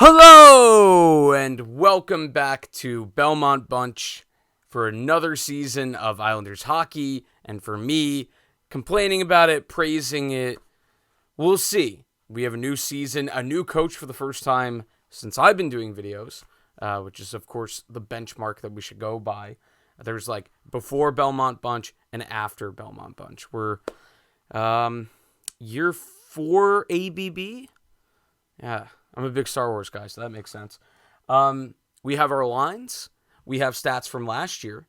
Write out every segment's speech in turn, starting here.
Hello, and welcome back to Belmont Bunch for another season of Islanders hockey. And for me, complaining about it, praising it, we'll see. We have a new season, a new coach for the first time since I've been doing videos, which is, of course, the benchmark that we should go by. There's like before Belmont Bunch and after Belmont Bunch. We're year 4 ABB. Yeah. I'm a big Star Wars guy, so that makes sense. We have our lines, we have stats from last year,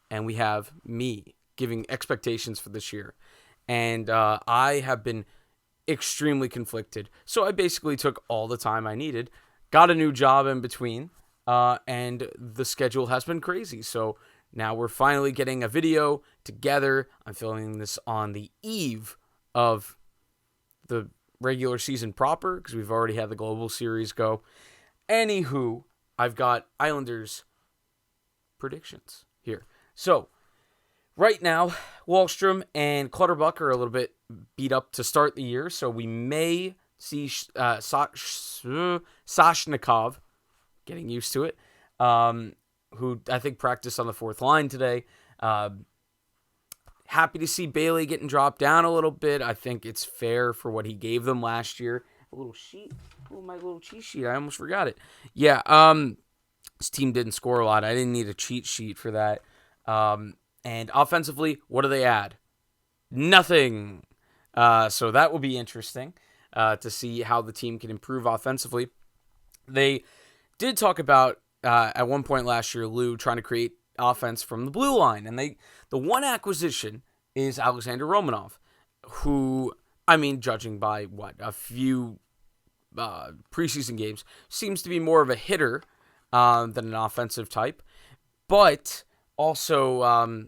and we have me giving expectations for this year. And I have been extremely conflicted. So I basically took all the time I needed, got a new job in between, and the schedule has been crazy. So now we're finally getting a video together. I'm filming this on the eve of the regular season proper because we've already had the global series go. Anywho, I've got Islanders predictions here. So right now, Wahlstrom and Clutterbuck are a little bit beat up to start the year, so we may see Sashnikov, getting used to it, who I think practiced on the fourth line today. Happy to see Bailey getting dropped down a little bit. I think it's fair for what he gave them last year. A little sheet. Oh, my little cheat sheet. I almost forgot it. Yeah, this team didn't score a lot. I didn't need a cheat sheet for that. And offensively, what do they add? Nothing. So that will be interesting to see how the team can improve offensively. They did talk about, at one point last year, Lou trying to create offense from the blue line, and the one acquisition is Alexander Romanov, who, I mean, judging by a few preseason games, seems to be more of a hitter than an offensive type, but also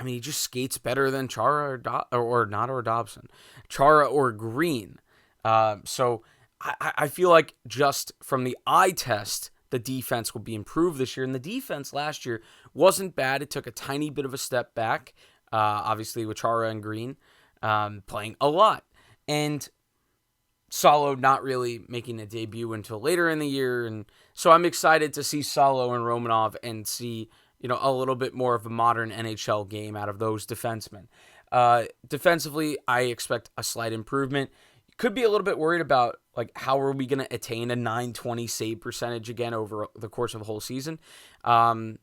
he just skates better than Chara or Dobson, Chara or Green. So I feel like just from the eye test, the defense will be improved this year. And the defense last year wasn't bad. It took a tiny bit of a step back, obviously with Chara and Green playing a lot. And Salo not really making a debut until later in the year. And so I'm excited to see Salo and Romanov and see, a little bit more of a modern NHL game out of those defensemen. Defensively, I expect a slight improvement. Could be a little bit worried about, how are we going to attain a .920 save percentage again over the course of the whole season? The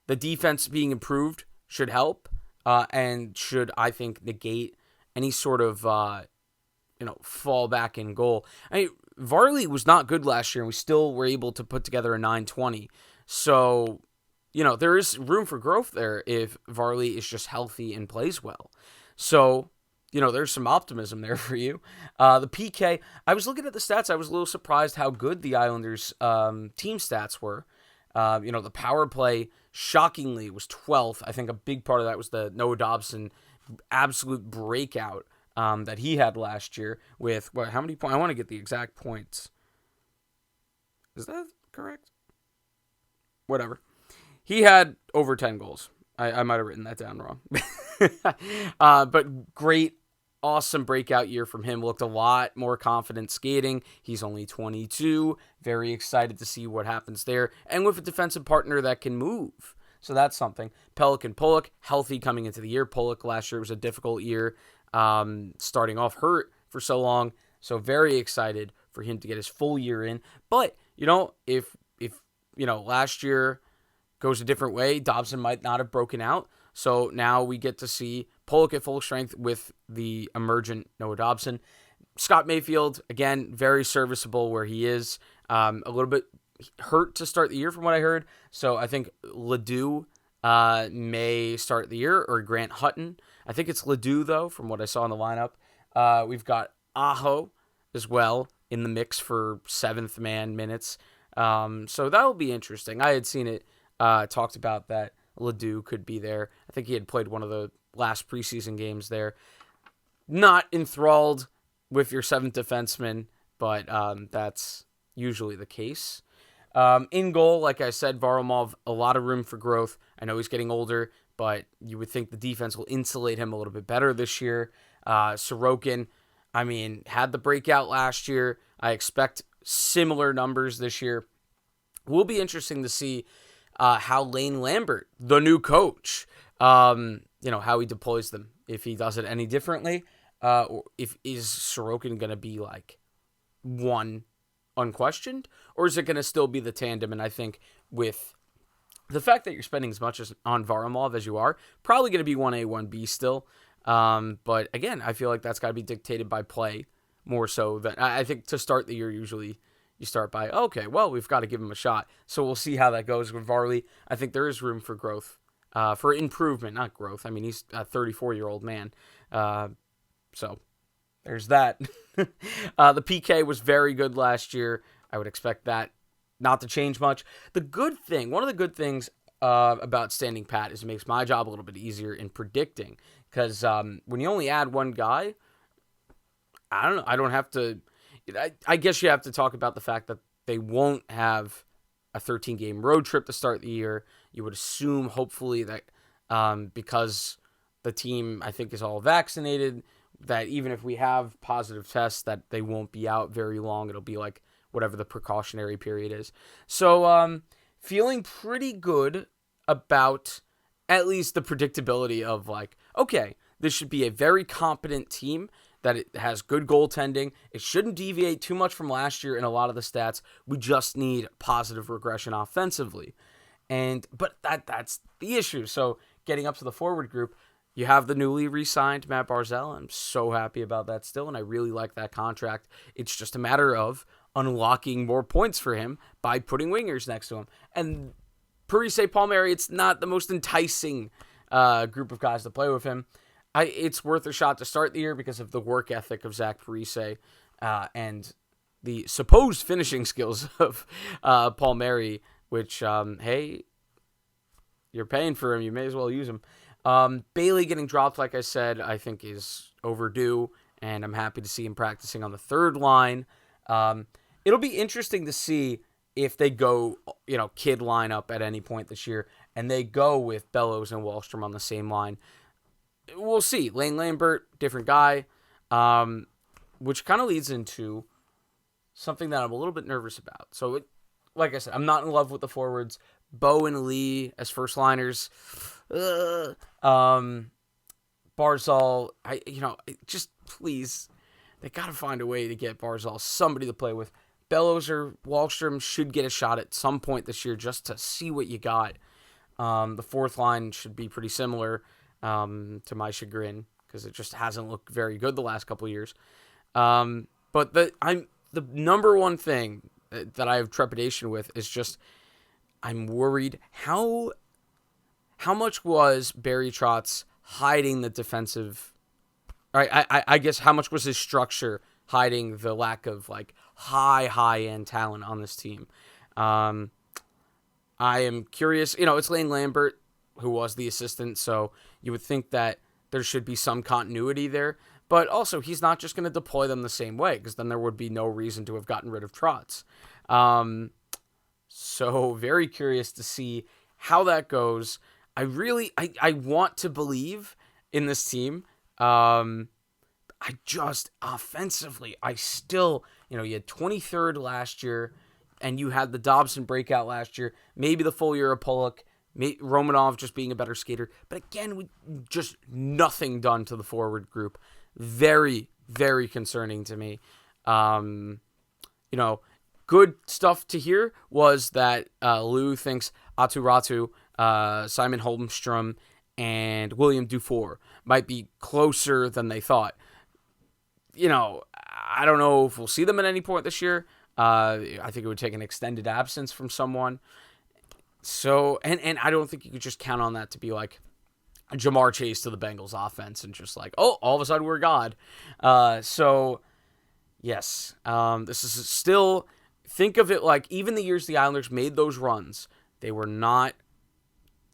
defense being improved should help and should, I think, negate any sort of, fall back in goal. Varley was not good last year, and we still were able to put together a .920. So, there is room for growth there if Varley is just healthy and plays well. So, there's some optimism there for you. The PK, I was looking at the stats. I was a little surprised how good the Islanders' team stats were. The power play, shockingly, was 12th. I think a big part of that was the Noah Dobson absolute breakout that he had last year with, how many points? I want to get the exact points. Is that correct? Whatever. He had over 10 goals. I might have written that down wrong. But great, awesome breakout year from him. Looked a lot more confident skating. He's only 22. Very excited to see what happens there. And with a defensive partner that can move. So that's something. Pollock, healthy coming into the year. Pollock last year was a difficult year, starting off hurt for so long. So very excited for him to get his full year in. But, if last year goes a different way, Dobson might not have broken out. So now we get to see Pollock at full strength with the emergent Noah Dobson. Scott Mayfield, again, very serviceable where he is. A little bit hurt to start the year from what I heard. So I think Ledoux may start the year, or Grant Hutton. I think it's Ledoux, though, from what I saw in the lineup. We've got Aho as well in the mix for seventh man minutes. So that'll be interesting. I had seen it talked about that Ledoux could be there. I think he had played one of the last preseason games there. Not enthralled with your seventh defenseman, but that's usually the case. In goal, like I said, Varlamov, a lot of room for growth. I know he's getting older, but you would think the defense will insulate him a little bit better this year. Sorokin, had the breakout last year. I expect similar numbers this year. Will be interesting to see how Lane Lambert, the new coach, how he deploys them. If he does it any differently, or if is Sorokin going to be like one unquestioned, or is it going to still be the tandem? And I think with the fact that you're spending as much as on Varlamov as you are, probably going to be 1A, 1B still. But again, I feel like that's got to be dictated by play more so than I think to start the year. Usually you start by, okay, well, we've got to give him a shot. So we'll see how that goes with Varley. I think there is room for growth, for improvement, not growth. I mean, he's a 34-year-old man. So there's that. The PK was very good last year. I would expect that not to change much. One of the good things about standing pat is it makes my job a little bit easier in predicting. Because when you only add one guy, I don't know. I don't have to. I guess you have to talk about the fact that they won't have a 13-game road trip to start the year. You would assume, hopefully, that because the team, I think, is all vaccinated, that even if we have positive tests, that they won't be out very long. It'll be like whatever the precautionary period is. So, feeling pretty good about at least the predictability of like, okay, this should be a very competent team, that it has good goaltending. It shouldn't deviate too much from last year in a lot of the stats. We just need positive regression offensively. But that's the issue. So getting up to the forward group, you have the newly re-signed Matt Barzel. I'm so happy about that still, and I really like that contract. It's just a matter of unlocking more points for him by putting wingers next to him. And Parise, Palmieri, it's not the most enticing group of guys to play with him. It's worth a shot to start the year because of the work ethic of Zach Parise and the supposed finishing skills of Palmieri, which, hey, you're paying for him. You may as well use him. Bailey getting dropped, like I said, I think is overdue, and I'm happy to see him practicing on the third line. It'll be interesting to see if they go, kid lineup at any point this year, and they go with Bellows and Wahlstrom on the same line. We'll see. Lane Lambert, different guy, which kind of leads into something that I'm a little bit nervous about. So, like I said, I'm not in love with the forwards. Bo and Lee as first liners. Barzal, just please, they got to find a way to get Barzal somebody to play with. Bellows or Wahlstrom should get a shot at some point this year just to see what you got. The fourth line should be pretty similar. To my chagrin, because it just hasn't looked very good the last couple of years. But the number one thing that I have trepidation with is just I'm worried how much was Barry Trotz hiding the defensive. I guess how much was his structure hiding the lack of like high end talent on this team. I am curious. It's Lane Lambert who was the assistant, so you would think that there should be some continuity there. But also, he's not just going to deploy them the same way, because then there would be no reason to have gotten rid of Trotz. So very curious to see how that goes. I want to believe in this team. I just, offensively, I still, you had 23rd last year, and you had the Dobson breakout last year, maybe the full year of Pollock, Romanov just being a better skater. But again, just nothing done to the forward group. Very, very concerning to me. Good stuff to hear was that Lou thinks Aatu Ratu, Simon Holmstrom, and William Dufour might be closer than they thought. I don't know if we'll see them at any point this year. I think it would take an extended absence from someone. So, and I don't think you could just count on that to be like a Jamar Chase to the Bengals offense and just like, oh, all of a sudden we're God. So, yes, this is still, think of it like even the years the Islanders made those runs, they were not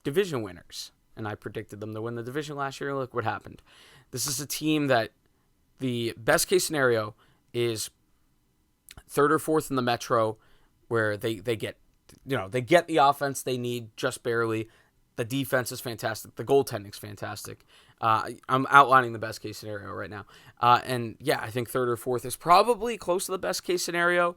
division winners. And I predicted them to win the division last year. Look what happened. This is a team that the best case scenario is third or fourth in the Metro, where they get the offense they need just barely. The defense is fantastic. The goaltending is fantastic. I'm outlining the best case scenario right now. And yeah, I think third or fourth is probably close to the best case scenario.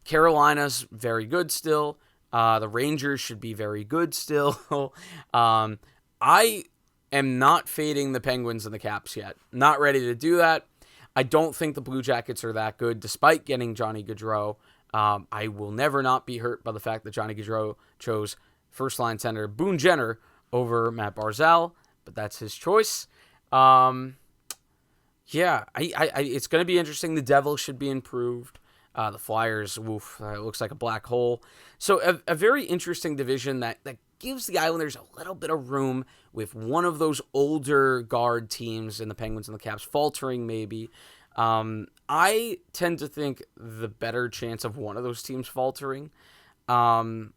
Carolina's very good still. The Rangers should be very good still. I am not fading the Penguins and the Caps yet. Not ready to do that. I don't think the Blue Jackets are that good, despite getting Johnny Gaudreau. I will never not be hurt by the fact that Johnny Gaudreau chose first-line center Boone Jenner over Matt Barzal, but that's his choice. It's going to be interesting. The Devils should be improved. The Flyers, it looks like a black hole. So a very interesting division that gives the Islanders a little bit of room with one of those older guard teams in the Penguins and the Caps faltering maybe. I tend to think the better chance of one of those teams faltering. I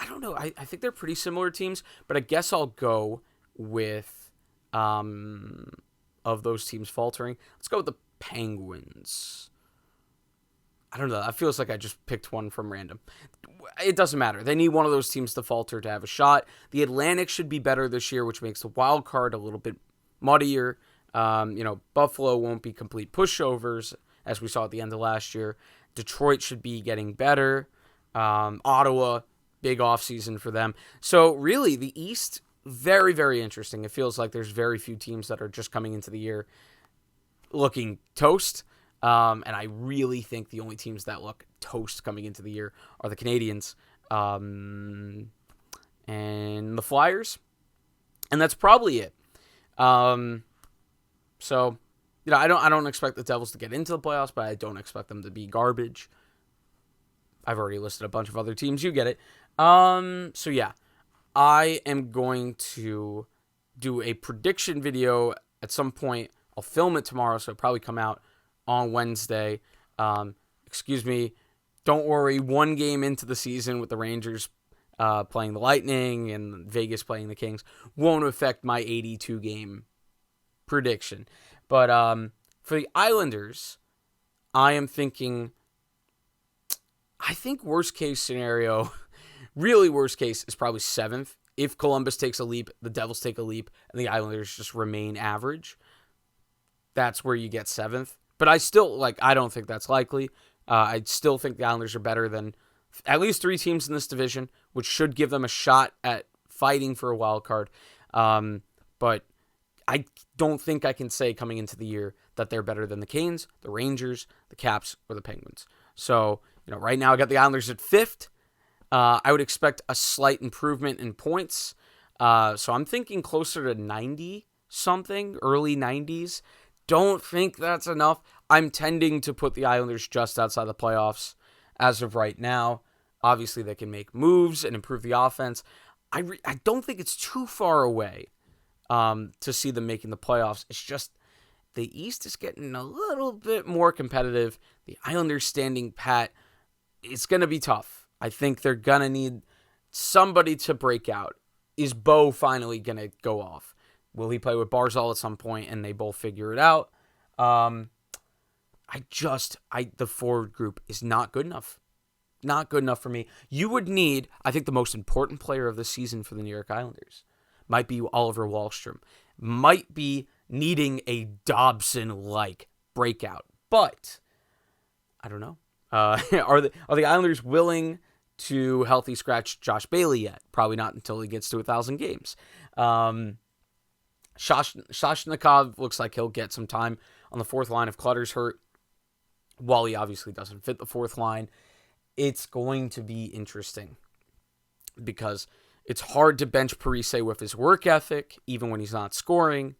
don't know. I think they're pretty similar teams, but I guess I'll go with of those teams faltering. Let's go with the Penguins. I don't know. It feels like I just picked one from random. It doesn't matter. They need one of those teams to falter to have a shot. The Atlantic should be better this year, which makes the wild card a little bit muddier. Buffalo won't be complete pushovers, as we saw at the end of last year. Detroit should be getting better. Ottawa, big offseason for them. So really, the East, very, very interesting. It feels like there's very few teams that are just coming into the year looking toast. And I really think the only teams that look toast coming into the year are the Canadiens and the Flyers. And that's probably it. I don't expect the Devils to get into the playoffs, but I don't expect them to be garbage. I've already listed a bunch of other teams. You get it. I am going to do a prediction video at some point. I'll film it tomorrow, so it'll probably come out on Wednesday. Don't worry, one game into the season with the Rangers playing the Lightning and Vegas playing the Kings won't affect my 82-game prediction. But for the Islanders, I think worst case scenario, really worst case, is probably 7th. If Columbus takes a leap, the Devils take a leap, and the Islanders just remain average, that's where you get 7th. But I don't think that's likely. I still think the Islanders are better than at least 3 teams in this division, which should give them a shot at fighting for a wild card. But I don't think I can say coming into the year that they're better than the Canes, the Rangers, the Caps, or the Penguins. So, right now I got the Islanders at 5th. I would expect a slight improvement in points. So I'm thinking closer to 90-something, early 90s. Don't think that's enough. I'm tending to put the Islanders just outside the playoffs as of right now. Obviously, they can make moves and improve the offense. I don't think it's too far away to see them making the playoffs. It's just the East is getting a little bit more competitive. The Islanders standing pat. It's going to be tough. I think they're going to need somebody to break out. Is Bo finally going to go off? Will he play with Barzel at some point and they both figure it out? The forward group is not good enough. Not good enough for me. You would need, I think the most important player of the season for the New York Islanders might be Oliver Wahlstrom. Might be needing a Dobson-like breakout. But, I don't know. Are the Islanders willing to healthy scratch Josh Bailey yet? Probably not until he gets to 1,000 games. Shashnikov looks like he'll get some time on the 4th line if Clutter's hurt. Wally obviously doesn't fit the 4th line. It's going to be interesting because it's hard to bench Parise with his work ethic, even when he's not scoring.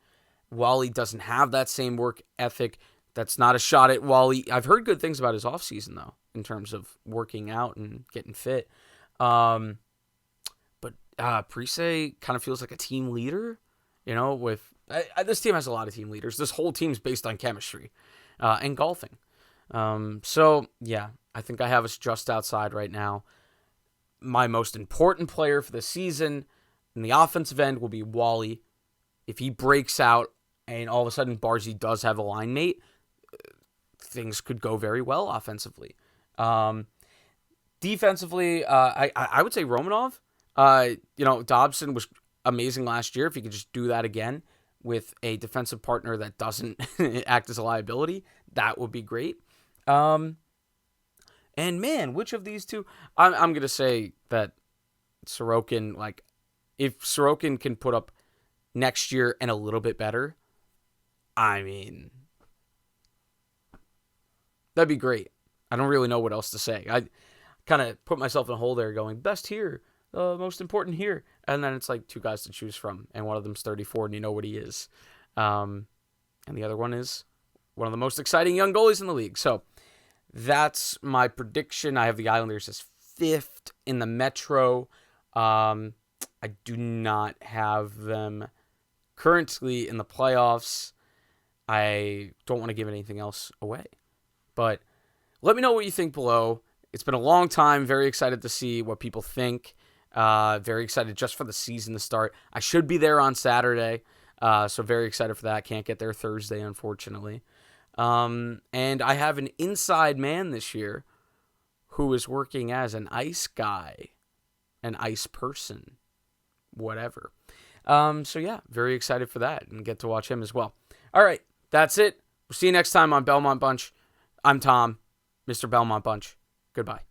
Wally doesn't have that same work ethic. That's not a shot at Wally. I've heard good things about his offseason, though, in terms of working out and getting fit. But Parise kind of feels like a team leader. This team has a lot of team leaders. This whole team's based on chemistry and golfing. I think I have us just outside right now. My most important player for the season in the offensive end will be Wally. If he breaks out and all of a sudden Barzy does have a line mate, things could go very well offensively. Defensively, I would say Romanov. Dobson was amazing last year. If he could just do that again, with a defensive partner that doesn't act as a liability, that would be great. And man, which of these two? I'm gonna say that Sorokin. Like, if Sorokin can put up next year and a little bit better, I mean, that'd be great. I don't really know what else to say. I kind of put myself in a hole there going, best here, most important here. And then it's like two guys to choose from, and one of them's 34, and you know what he is. And the other one is one of the most exciting young goalies in the league. So that's my prediction. I have the Islanders as 5th in the Metro. I do not have them currently in the playoffs. I don't want to give anything else away. But let me know what you think below. It's been a long time. Very excited to see what people think. Very excited just for the season to start. I should be there on Saturday. So very excited for that. Can't get there Thursday, unfortunately. And I have an inside man this year who is working as an ice guy, an ice person, whatever. So yeah, very excited for that and get to watch him as well. All right, that's it. We'll see you next time on Belmont Bunch. I'm Tom, Mr. Belmont Bunch. Goodbye.